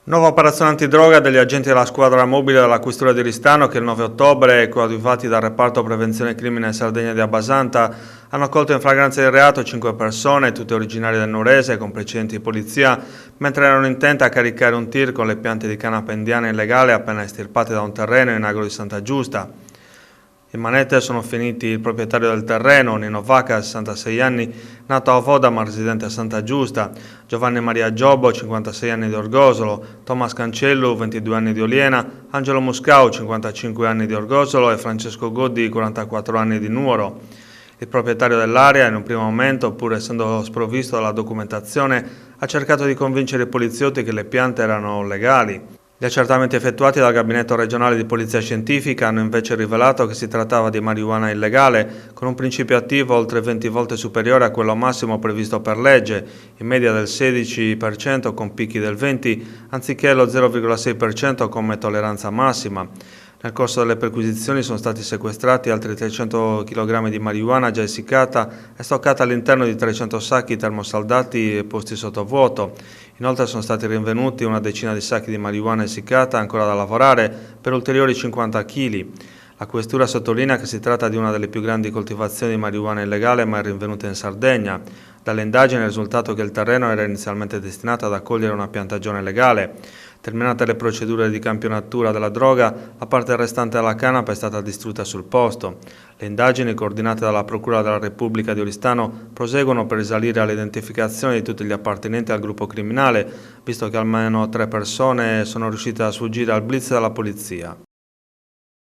Nuova operazione antidroga degli agenti della squadra mobile della questura di Ristano che il 9 ottobre, coadiuvati dal reparto prevenzione crimine Sardegna di Abbasanta, hanno colto in flagranza di reato 5 persone, tutte originarie del Nuorese, con precedenti di polizia, mentre erano intente a caricare un tir con le piante di canapa indiana illegale appena estirpate da un terreno in agro di Santa Giusta. In manette sono finiti il proprietario del terreno, Nino Vaca, 66 anni, nato a Voda ma residente a Santa Giusta, Giovanni Maria Giobbo, 56 anni di Orgosolo, Thomas Cancello, 22 anni di Oliena, Angelo Muscau, 55 anni di Orgosolo e Francesco Goddi, 44 anni di Nuoro. Il proprietario dell'area, in un primo momento, pur essendo sprovvisto dalla documentazione, ha cercato di convincere i poliziotti che le piante erano legali. Gli accertamenti effettuati dal Gabinetto regionale di Polizia Scientifica hanno invece rivelato che si trattava di marijuana illegale, con un principio attivo oltre 20 volte superiore a quello massimo previsto per legge, in media del 16% con picchi del 20%, anziché lo 0,6% come tolleranza massima. Nel corso delle perquisizioni sono stati sequestrati altri 300 kg di marijuana già essiccata e stoccata all'interno di 300 sacchi termosaldati e posti sotto vuoto. Inoltre sono stati rinvenuti una decina di sacchi di marijuana essiccata ancora da lavorare per ulteriori 50 kg. La questura sottolinea che si tratta di una delle più grandi coltivazioni di marijuana illegale mai rinvenuta in Sardegna. Dalle indagini è risultato che il terreno era inizialmente destinato ad accogliere una piantagione legale. Terminate le procedure di campionatura della droga, la parte restante della canapa è stata distrutta sul posto. Le indagini, coordinate dalla Procura della Repubblica di Oristano, proseguono per risalire all'identificazione di tutti gli appartenenti al gruppo criminale, visto che almeno 3 persone sono riuscite a sfuggire al blitz della polizia.